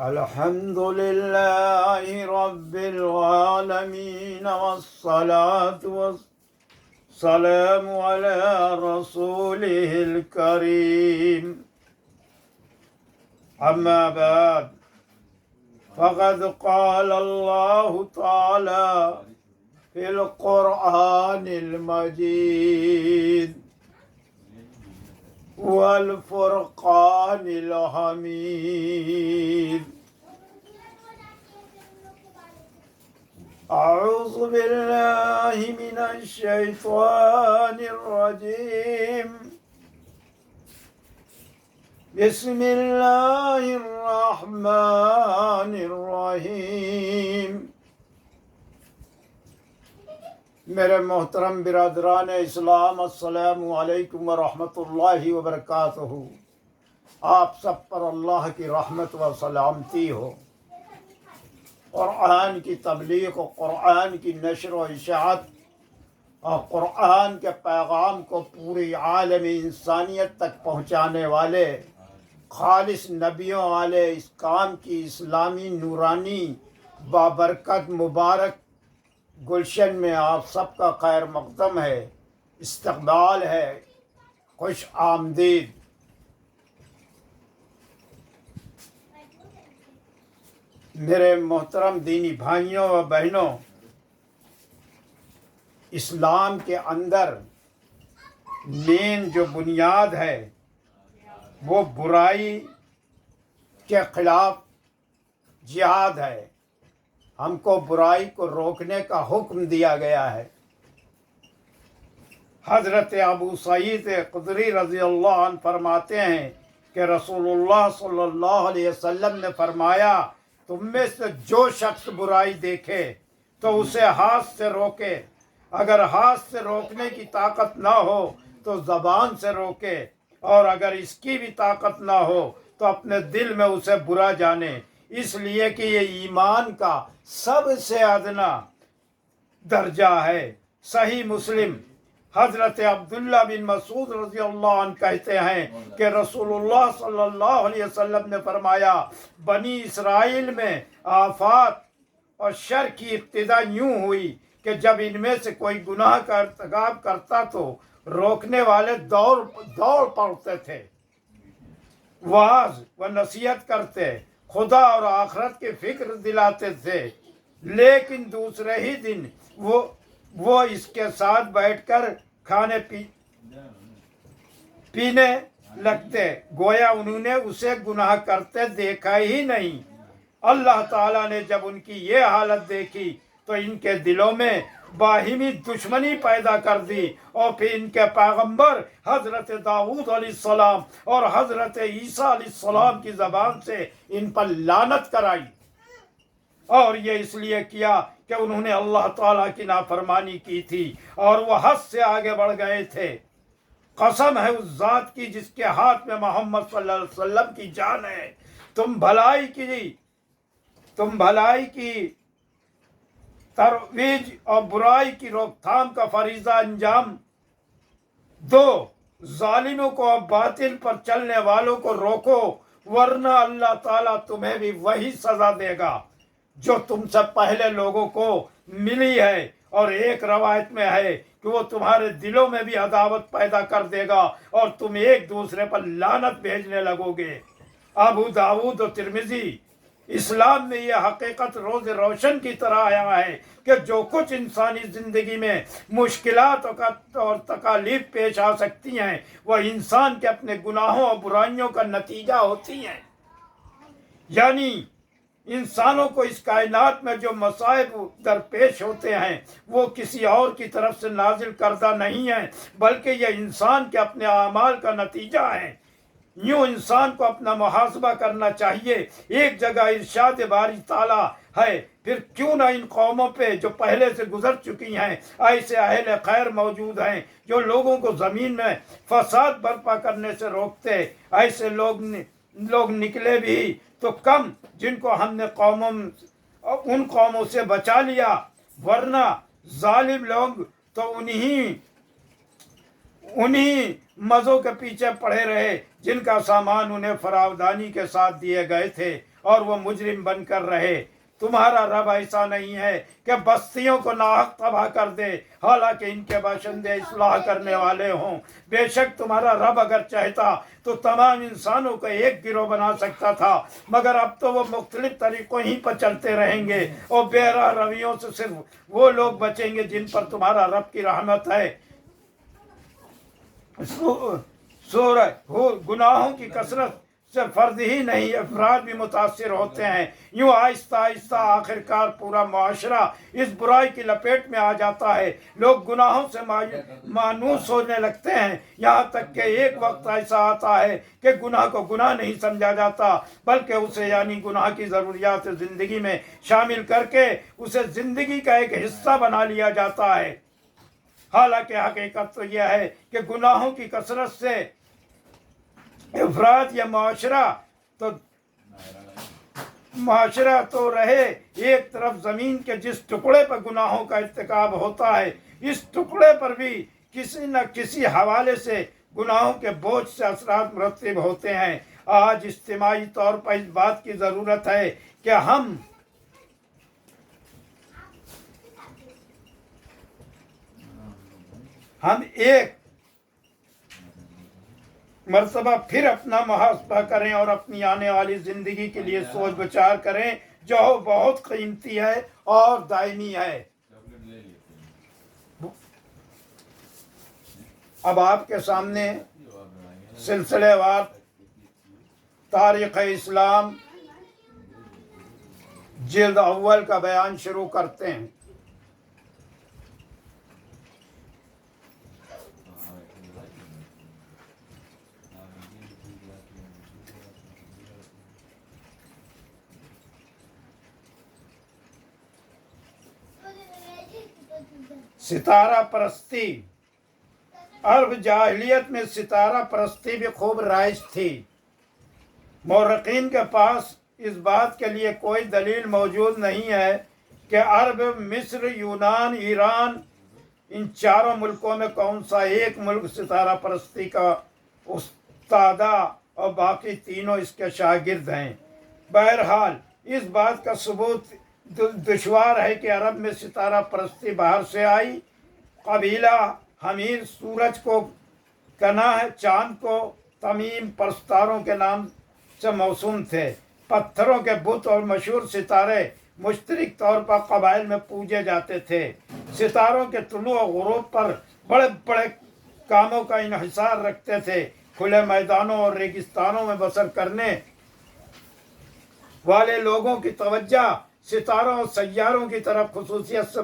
الحمد لله رب العالمين والصلاة والسلام على رسوله الكريم أما بعد فقد قال الله تعالى في القرآن المجيد والفرقان الحميد أعوذ بالله من الشيطان الرجيم بسم الله الرحمن الرحيم میرے محترم برادران اسلام، السلام علیکم ورحمۃ اللہ وبرکاتہ۔ آپ سب پر اللہ کی رحمت و سلامتی ہو۔ قرآن کی تبلیغ و قرآن کی نشر و اشاعت اور قرآن کے پیغام کو پوری عالم انسانیت تک پہنچانے والے خالص نبیوں والے اس کام کی اسلامی نورانی بابرکت مبارک گلشن میں آپ سب کا خیر مقدم ہے، استقبال ہے، خوش آمدید۔ میرے محترم دینی بھائیوں و بہنوں، اسلام کے اندر مین جو بنیاد ہے وہ برائی کے خلاف جہاد ہے۔ ہم کو برائی کو روکنے کا حکم دیا گیا ہے۔ حضرت ابو سعید خدری رضی اللہ عنہ فرماتے ہیں کہ رسول اللہ صلی اللہ علیہ وسلم نے فرمایا، تم میں سے جو شخص برائی دیکھے تو اسے ہاتھ سے روکے، اگر ہاتھ سے روکنے کی طاقت نہ ہو تو زبان سے روکے، اور اگر اس کی بھی طاقت نہ ہو تو اپنے دل میں اسے برا جانے، اس لیے کہ یہ ایمان کا سب سے ادنا درجہ ہے۔ صحیح مسلم حضرت عبداللہ بن مسعود رضی اللہ عنہ کہتے ہیں کہ رسول اللہ صلی اللہ علیہ وسلم نے فرمایا، بنی اسرائیل میں آفات اور شر کی ابتدا یوں ہوئی کہ جب ان میں سے کوئی گناہ کا ارتکاب کرتا تو روکنے والے دوڑ پڑتے تھے، وعظ و نصیحت کرتے، خدا اور آخرت کی فکر دلاتے تھے، لیکن دوسرے ہی دن وہ اس کے ساتھ بیٹھ کر کھانے پینے لگتے، گویا انہوں نے اسے گناہ کرتے دیکھا ہی نہیں۔ اللہ تعالیٰ نے جب ان کی یہ حالت دیکھی تو ان کے دلوں میں باہمی دشمنی پیدا کر دی، اور پھر ان کے پیغمبر حضرت داؤد علیہ السلام اور حضرت عیسیٰ علیہ السلام کی زبان سے ان پر لعنت کرائی، اور یہ اس لیے کیا کہ انہوں نے اللہ تعالیٰ کی نافرمانی کی تھی اور وہ حد سے آگے بڑھ گئے تھے۔ قسم ہے اس ذات کی جس کے ہاتھ میں محمد صلی اللہ علیہ وسلم کی جان ہے، تم بھلائی کی ترویج اور برائی کی روک تھام کا فریضہ انجام دو، ظالموں کو اور باطل پر چلنے والوں کو روکو، ورنہ اللہ تعالیٰ تمہیں بھی وہی سزا دے گا جو تم سے پہلے لوگوں کو ملی ہے۔ اور ایک روایت میں ہے کہ وہ تمہارے دلوں میں بھی عداوت پیدا کر دے گا اور تم ایک دوسرے پر لعنت بھیجنے لگو گے۔ ابو داؤد و ترمذی۔ اسلام میں یہ حقیقت روز روشن کی طرح آیا ہے کہ جو کچھ انسانی زندگی میں مشکلات اور تکالیف پیش آ سکتی ہیں وہ انسان کے اپنے گناہوں اور برائیوں کا نتیجہ ہوتی ہیں۔ یعنی انسانوں کو اس کائنات میں جو مصائب درپیش ہوتے ہیں وہ کسی اور کی طرف سے نازل کردہ نہیں ہیں، بلکہ یہ انسان کے اپنے اعمال کا نتیجہ ہیں۔ یوں انسان کو اپنا محاسبہ کرنا چاہیے۔ ایک جگہ ارشاد باری تعالیٰ ہے، پھر کیوں نہ ان قوموں پہ جو پہلے سے گزر چکی ہیں ایسے اہل خیر موجود ہیں جو لوگوں کو زمین میں فساد برپا کرنے سے روکتے، ایسے لوگ نکلے بھی تو کم جن کو ہم نے ان قوموں سے بچا لیا، ورنہ ظالم لوگ تو انہی مزوں کے پیچھے پڑے رہے جن کا سامان انہیں فراودانی کے ساتھ دیے گئے تھے، और वो मुजरिम बनकर रहे। तुम्हारा रब ऐसा नहीं है कि बस्तियों को नाहक तबाह कर दे, हालांकि इनके बाशिंदे इस्लाह करने वाले हों। बेशक तुम्हारा रब अगर चाहता तो तमाम इंसानों को एक गिरोह बना सकता था, मगर अब तो वो मुख्तलिफ तरीकों ही पर चलते रहेंगे और बेराह रवियों से सिर्फ वो लोग बचेंगे जिन पर तुम्हारा रब की रहमत है। सूरह गुनाहों की कसरत से फर्द ही नहीं अफराद भी मुतासिर होते हैं। यूं आहिस्ता आहिस्ता आखिरकार पूरा मुआशरा इस बुराई की लपेट में आ जाता है। लोग गुनाहों से मायूस होने लगते हैं, यहाँ तक कि एक वक्त ऐसा आता है कि गुनाह को गुनाह नहीं समझा जाता, बल्कि उसे यानी गुनाह की ज़रूरियात ज़िंदगी में शामिल करके उसे ज़िंदगी का एक हिस्सा बना लिया जाता है। हालांकि हकीकत तो यह है कि गुनाहों की कसरत से अफराद या माशरा तो रहे एक तरफ ज़मीन के जिस टुकड़े पर गुनाहों का इर्तिकाब होता है, इस टुकड़े पर भी किसी न किसी हवाले से गुनाहों के बोझ से असरात मुरतब होते हैं। आज इज्तिमाई तौर पर इस बात की ज़रूरत है कि हम एक मर्तबा फिर अपना मुहासबा करें और अपनी आने वाली ज़िंदगी के लिए सोच विचार करें, जो बहुत कीमती है और दायमी है। अब आपके सामने सिलसिलेवार तारीख़ इस्लाम जिल्द अव्वल का बयान शुरू करते हैं। सितारा परस्ती। अरब जाहिलियत में सितारा परस्ती भी खूब राइज थी। मुर्रखीन के पास इस बात के लिए कोई दलील मौजूद नहीं है कि अरब, मिस्र, यूनान, ईरान, इन चारों मुल्कों में कौन सा एक मुल्क सितारा परस्ती का उस्तादा और बाकी तीनों इसके शागिर्द हैं। बहरहाल इस बात का सबूत दुश्वार है कि अरब में सितारा परस्ती बाहर से आई। कबीला हमीर सूरज को कनाह, चांद को तमीम परस्तारों के नाम से मौसूम थे। पत्थरों के बुत और मशहूर सितारे मुश्तरक तौर पर कबाइल में पूजे जाते थे। सितारों के तुलू और गुरूब पर बड़े बड़े कामों का इन्हिसार रखते थे। खुले मैदानों और रेगिस्तानों में बसर करने वाले लोगों की तवज्जो सितारों और सैयारों की तरफ खुसूसियत से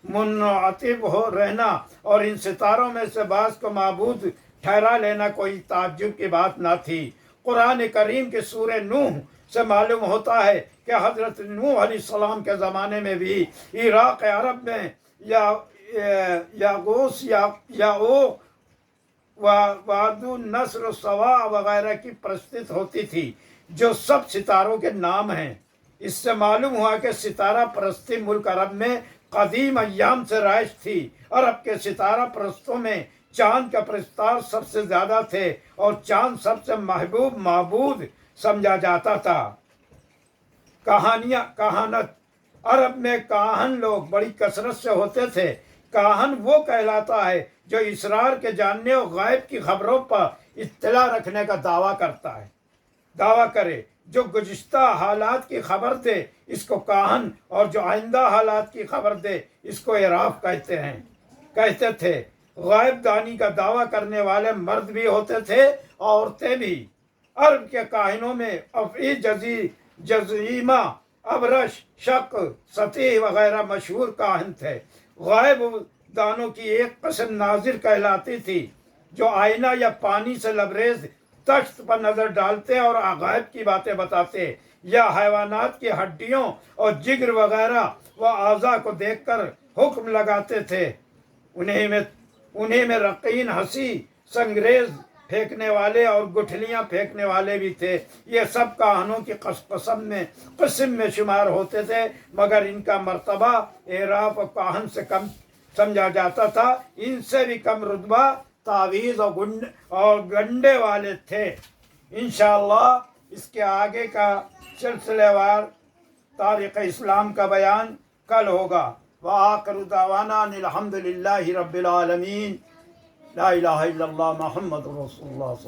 मुनअतिब हो रहना और इन सितारों में से बाज़ को माबूद ठहरा लेना कोई ताज्जुब की बात न थी। कुरान करीम के सूरह नूह से मालूम होता है कि हज़रत नूह अलैहिस्सलाम के ज़माने में भी इराक़ अरब में यागूस, याऊक, वादु नस्र, सवा वगैरह की प्रस्तुत होती थी, जो सब सितारों के नाम हैं। इससे मालूम हुआ कि सितारा परस्ती मुल्क अरब में कदीम अय्याम से राइज थी। अरब के सितारा परस्तों में चांद का प्रस्तार सबसे ज़्यादा थे और चांद सबसे महबूब माबूद समझा जाता था। कहानत। अरब में काहन लोग बड़ी कसरत से होते थे। काहन वो कहलाता है जो इसरार के जानने और गायब की खबरों पर इत्तला रखने का दावा करे। जो गुज़िश्ता हालात की खबर दे इसको काहन, और जो आइंदा हालात की खबर दे इसको इराफ कहते थे। गायब दानी का दावा करने वाले मर्द भी होते थे, औरतें भी। अरब के काहिनों में अफी, जजीमा, अबरश, शक, सतीह वगैरह मशहूर काहिन थे। गायब दानों की एक किस्म नाजिर कहलाती थी, जो आईना या पानी से लबरेज तख्त पर नजर डालते और गायब की बातें बताते, या हैवानात की हड्डियों और जिगर वगैरह व आज़ा को देखकर हुक्म लगाते थे। उन्हीं में रकीन, हंसी, संगरेज फेंकने वाले और गुठलियां फेंकने वाले भी थे। ये सब काहनों की किस्म में शुमार होते थे, मगर इनका मर्तबा एराफ और काहन से कम समझा जाता था। इनसे भी कम रुतबा तावीज़ और गंडे वाले थे। इंशाअल्लाह इसके आगे का سلسلے وار تاریخ اسلام کا بیان کل ہوگا۔ وآخر دعوانا ان الحمد للہ رب العالمین، لا الہ الا اللہ محمد رسول اللہ۔